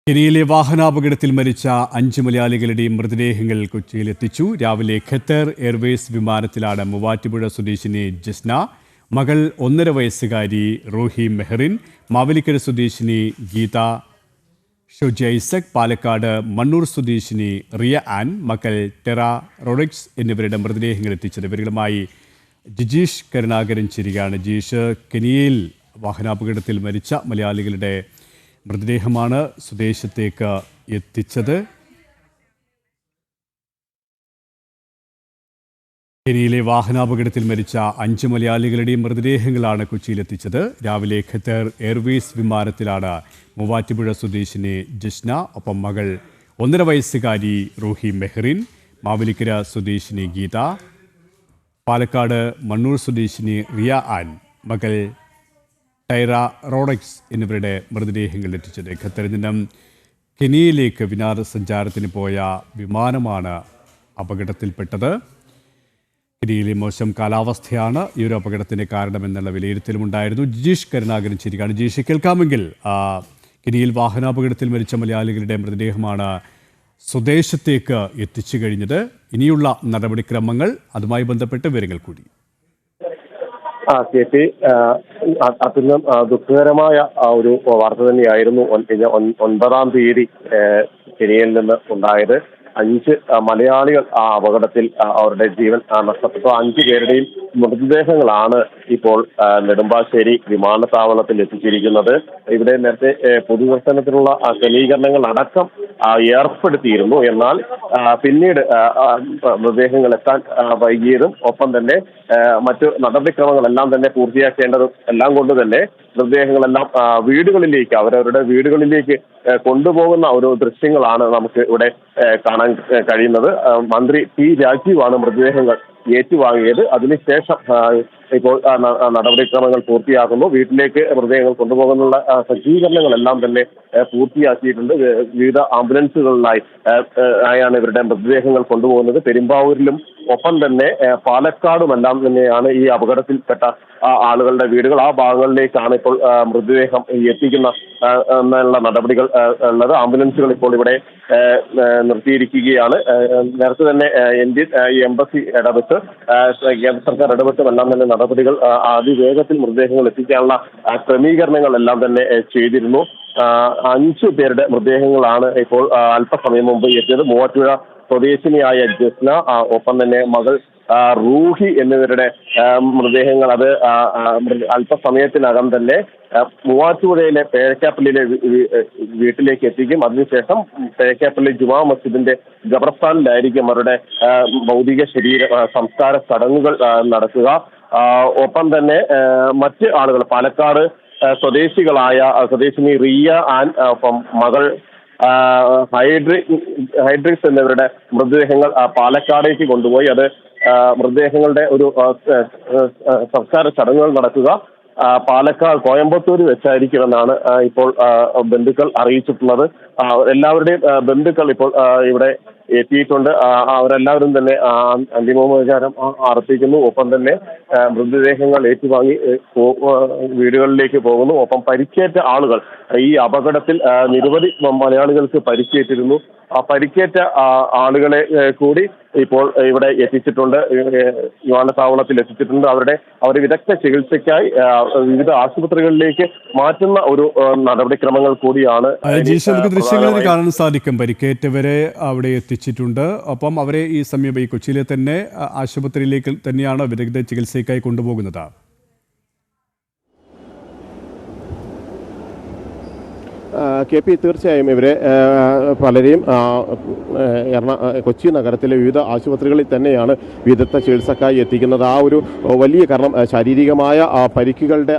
കെനിയയിലെ വാഹനാപകടത്തിൽ മരിച്ച 5 മലയാളികളുടെയും മൃതദേഹങ്ങൾ കൊച്ചിയിലെത്തിച്ചു. രാവിലെ ഖത്തർ എയർവേസ് വിമാനത്തിലാണ് മൂവാറ്റുപുഴ സ്വദേശിനി ജസ്ന, മകൾ 1.5 വയസ്സുകാരി റൂഹി മെഹറിൻ, മാവേലിക്കര സ്വദേശിനി ഗീത ഷോജി ഐസക്, പാലക്കാട് മണ്ണൂർ സ്വദേശിനി റിയ ആൻ, മക്കൾ ടെറ റോഡക്സ് എന്നിവരുടെ മൃതദേഹങ്ങൾ എത്തിച്ചത്. ഇവരുമായി ജിജീഷ് കരുണാകരൻ ചേരുകയാണ്. ജിജീഷ്, കെനിയയിൽ വാഹനാപകടത്തിൽ മരിച്ച മലയാളികളുടെ മൃതദേഹമാണ് സ്വദേശത്തേക്ക് എത്തിച്ചത്. കെനിയയിലെ വാഹനാപകടത്തിൽ മരിച്ച 5 മലയാളികളുടെയും മൃതദേഹങ്ങളാണ് കൊച്ചിയിലെത്തിച്ചത്. രാവിലെ ഖത്തർ എയർവേസ് വിമാനത്തിലാണ് മൂവാറ്റുപുഴ സ്വദേശിനി ജസ്ന, ഒപ്പം മകൾ 1.5 വയസ്സുകാരി റൂഹി മെഹറിൻ, മാവേലിക്കര സ്വദേശിനി ഗീത, പാലക്കാട് മണ്ണൂർ സ്വദേശിനി റിയ ആൻ, മകൾ ടൈറ റോഡക്സ് എന്നിവരുടെ മൃതദേഹങ്ങൾ എത്തിച്ചത്. ഖത്തറിൽ നിന്നും കെനിയയിലേക്ക് വിനോദസഞ്ചാരത്തിന് പോയ വിമാനമാണ് അപകടത്തിൽപ്പെട്ടത്. കെനിയയിലെ മോശം കാലാവസ്ഥയാണ് ഈ ഒരു അപകടത്തിന് കാരണമെന്നുള്ള വിലയിരുത്തലുമുണ്ടായിരുന്നു. ജിജീഷ് കരുണാകരൻ ചേരുകയാണ്. ജിജീഷ്, കേൾക്കാമെങ്കിൽ കെനിയയിൽ വാഹനാപകടത്തിൽ മരിച്ച മലയാളികളുടെ മൃതദേഹമാണ് സ്വദേശത്തേക്ക് എത്തിച്ചു കഴിഞ്ഞത്. ഇനിയുള്ള നടപടിക്രമങ്ങൾ, അതുമായി ബന്ധപ്പെട്ട വിവരങ്ങൾ കൂടി. കെ.പി, അത്യന്തം ദുഃഖകരമായ ഒരു വാർത്ത തന്നെയായിരുന്നു 9-ാം തീയതി കെനിയയിൽ നിന്ന് ഉണ്ടായത്. 5 മലയാളികൾ ആ അപകടത്തിൽ അവരുടെ ജീവൻ നഷ്ടപ്പെട്ടു. 5 പേരുടെയും മൃതദേഹങ്ങളാണ് ഇപ്പോൾ നെടുമ്പാശ്ശേരി വിമാനത്താവളത്തിൽ എത്തിച്ചിരിക്കുന്നത്. ഇവിടെ നേരത്തെ പൊതുദർശനത്തിനുള്ള ക്രമീകരണങ്ങൾ അടക്കം ഏർപ്പെടുത്തിയിരുന്നു. എന്നാൽ പിന്നീട് മൃതദേഹങ്ങൾ എത്താൻ വൈകിയതും ഒപ്പം തന്നെ മറ്റു നടപടിക്രമങ്ങളെല്ലാം തന്നെ പൂർത്തിയാക്കേണ്ടതും എല്ലാം കൊണ്ട് തന്നെ മൃതദേഹങ്ങളെല്ലാം വീടുകളിലേക്ക്, അവരവരുടെ വീടുകളിലേക്ക് കൊണ്ടുപോകുന്ന ഒരു ദൃശ്യങ്ങളാണ് നമുക്ക് ഇവിടെ കാണാൻ കഴിയുന്നത്. മന്ത്രി ടി രാജീവാണ് മൃതദേഹങ്ങൾ ഏറ്റുവാങ്ങിയത്. അതിനുശേഷം ഇപ്പോൾ നടപടിക്രമങ്ങൾ പൂർത്തിയാക്കുന്നു. വീട്ടിലേക്ക് മൃതദേഹങ്ങൾ കൊണ്ടുപോകുന്നുള്ള സജ്ജീകരണങ്ങളെല്ലാം തന്നെ പൂർത്തിയാക്കിയിട്ടുണ്ട്. വിവിധ ആംബുലൻസുകളിലായി ആയാണ് ഇവരുടെ മൃതദേഹങ്ങൾ കൊണ്ടുപോകുന്നത്. പെരുമ്പാവൂരിലും ഒപ്പം തന്നെ പാലക്കാടുമെല്ലാം തന്നെയാണ് ഈ അപകടത്തിൽപ്പെട്ട ആളുകളുടെ വീടുകൾ. ആ ഭാഗങ്ങളിലേക്കാണ് ഇപ്പോൾ മൃതദേഹം എത്തിക്കുന്ന നടപടികൾ ഉള്ളത്. ആംബുലൻസുകൾ ഇപ്പോൾ ഇവിടെ നിർത്തിയിരിക്കുകയാണ്. നേരത്തെ തന്നെ എംബസി ഇടപെട്ട്, കേന്ദ്ര സർക്കാർ ഇടപെട്ടും എല്ലാം തന്നെ നടപടികൾ അതിവേഗത്തിൽ മൃതദേഹങ്ങൾ എത്തിക്കാനുള്ള ക്രമീകരണങ്ങളെല്ലാം തന്നെ ചെയ്തിരുന്നു. 5 പേരുടെ മൃതദേഹങ്ങളാണ് ഇപ്പോൾ അല്പസമയം മുമ്പ് എത്തിയത്. മൂവാറ്റുപുഴ സ്വദേശിനിയായ ജസ്ന, ഒപ്പം തന്നെ മകൾ റൂഹി എന്നിവരുടെ മൃതദേഹങ്ങൾ അത് അല്പസമയത്തിനകം തന്നെ മൂവാറ്റുപുഴയിലെ പേരക്കാപ്പള്ളിയിലെ വീട്ടിലേക്ക് എത്തിക്കും. അതിനുശേഷം പേരക്കാപ്പള്ളി ജുമാ മസ്ജിദിന്റെ ഖബർസ്ഥാനിലായിരിക്കും അവരുടെ ഭൗതിക സംസ്കാര ചടങ്ങുകൾ നടക്കുക. ഒപ്പം തന്നെ മറ്റ് ആളുകൾ, പാലക്കാട് സ്വദേശിനി റിയ ആൻ, ഒപ്പം മകൾ ഹൈഡ്രിക്സ് എന്നിവരുടെ മൃതദേഹങ്ങൾ പാലക്കാടേക്ക് കൊണ്ടുപോയി അത് മൃതദേഹങ്ങളുടെ ഒരു സംസ്കാര ചടങ്ങുകൾ നടക്കുക പാലക്കാട് കോയമ്പത്തൂർ വെച്ചായിരിക്കുമെന്നാണ് ഇപ്പോൾ ബന്ധുക്കൾ അറിയിച്ചിട്ടുള്ളത്. എല്ലാവരുടെയും ബന്ധുക്കൾ ഇപ്പോൾ ഇവിടെ എത്തിയിട്ടുണ്ട്. അവരെല്ലാവരും തന്നെ അന്തിമോപചാരം അർപ്പിക്കുന്നു. ഒപ്പം തന്നെ മൃതദേഹങ്ങൾ ഏറ്റുവാങ്ങി വീടുകളിലേക്ക് പോകുന്നു. ഒപ്പം പരിക്കേറ്റ ആളുകൾ, ഈ അപകടത്തിൽ നിരവധി മലയാളികൾക്ക് പരിക്കേറ്റിരുന്നു. ആ പരിക്കേറ്റ ആളുകളെ കൂടി ഇപ്പോൾ ഇവിടെ എത്തിച്ചിട്ടുണ്ട്, വിമാനത്താവളത്തിൽ എത്തിച്ചിട്ടുണ്ട്. അവരെ വിദഗ്ധ ചികിത്സയ്ക്കായി വിവിധ ആശുപത്രികളിലേക്ക് മാറ്റുന്ന ഒരു നടപടിക്രമങ്ങൾ കൂടിയാണ്. ദൃശ്യങ്ങളിൽ കാണാൻ സാധിക്കും. പരിക്കേറ്റവരെ അവിടെ എത്തിച്ചിട്ടുണ്ട്. ഒപ്പം അവരെ ഈ സമീപം ഈ കൊച്ചിയിലെ തന്നെ ആശുപത്രിയിലേക്ക് തന്നെയാണ് വിദഗ്ധ ചികിത്സയ്ക്കായി കൊണ്ടുപോകുന്നത്. കെ.പി, തീർച്ചയായും ഇവരെ പലരെയും കൊച്ചി നഗരത്തിലെ വിവിധ ആശുപത്രികളിൽ തന്നെയാണ് വിദഗ്ധ ചികിത്സക്കായി എത്തിക്കുന്നത്. ആ ഒരു വലിയ കാരണം ശാരീരികമായ പരിക്കുകളുടെ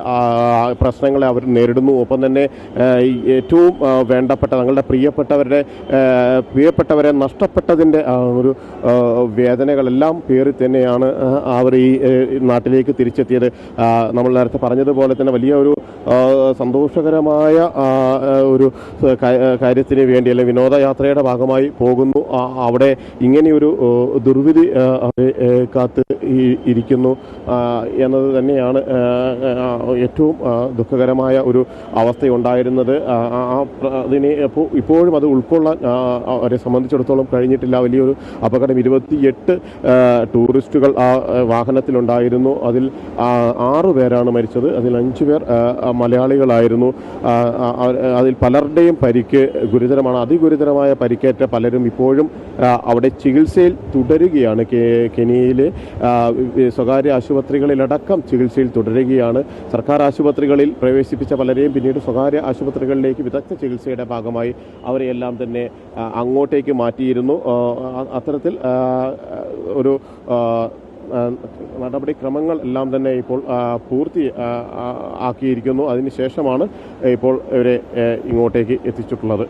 പ്രശ്നങ്ങളെ അവർ നേരിടുന്നു. ഒപ്പം തന്നെ ഏറ്റവും വേണ്ടപ്പെട്ട തങ്ങളുടെ പ്രിയപ്പെട്ടവരെ നഷ്ടപ്പെട്ടതിൻ്റെ ഒരു വേദനകളെല്ലാം പേറി തന്നെയാണ് അവർ ഈ നാട്ടിലേക്ക് തിരിച്ചെത്തിയത്. നമ്മൾ നേരത്തെ പറഞ്ഞതുപോലെ തന്നെ വലിയ ഒരു സന്തോഷകരമായ ഒരു കാര്യത്തിന് വേണ്ടി അല്ലെങ്കിൽ വിനോദയാത്രയുടെ ഭാഗമായി പോകുന്നു. അവിടെ ഇങ്ങനെയൊരു ദുർവിധി കാത്ത് ഇരിക്കുന്നു എന്നത് തന്നെയാണ് ഏറ്റവും ദുഃഖകരമായ ഒരു അവസ്ഥയുണ്ടായിരുന്നത്. അതിനെ ഇപ്പോഴും അത് ഉൾക്കൊള്ളാൻ അവരെ സംബന്ധിച്ചിടത്തോളം കഴിഞ്ഞിട്ടില്ല. വലിയൊരു അപകടം, 28 ടൂറിസ്റ്റുകൾ ആ വാഹനത്തിലുണ്ടായിരുന്നു. അതിൽ 6 പേരാണ് മരിച്ചത്. അതിൽ 5 പേർ മലയാളികളായിരുന്നു. അതിൽ പലരുടെയും പരിക്ക് ഗുരുതരമാണ്. അതിഗുരുതരമായ പരിക്കേറ്റ പലരും ഇപ്പോഴും അവിടെ ചികിത്സയിൽ തുടരുകയാണ്. കെനിയയിലെ സ്വകാര്യ ആശുപത്രികളിലടക്കം ചികിത്സയിൽ തുടരുകയാണ്. സർക്കാർ ആശുപത്രികളിൽ പ്രവേശിപ്പിച്ച പലരെയും പിന്നീട് സ്വകാര്യ ആശുപത്രികളിലേക്ക് വിദഗ്ധ ചികിത്സയുടെ ഭാഗമായി അവരെയെല്ലാം തന്നെ അങ്ങോട്ടേക്ക് മാറ്റിയിരുന്നു. അത്തരത്തിൽ ഒരു നടപടിക്രമങ്ങൾ എല്ലാം തന്നെ ഇപ്പോൾ ആക്കിയിരിക്കുന്നു. അതിനുശേഷമാണ് ഇപ്പോൾ ഇവരെ ഇങ്ങോട്ടേക്ക് എത്തിച്ചിട്ടുള്ളത്.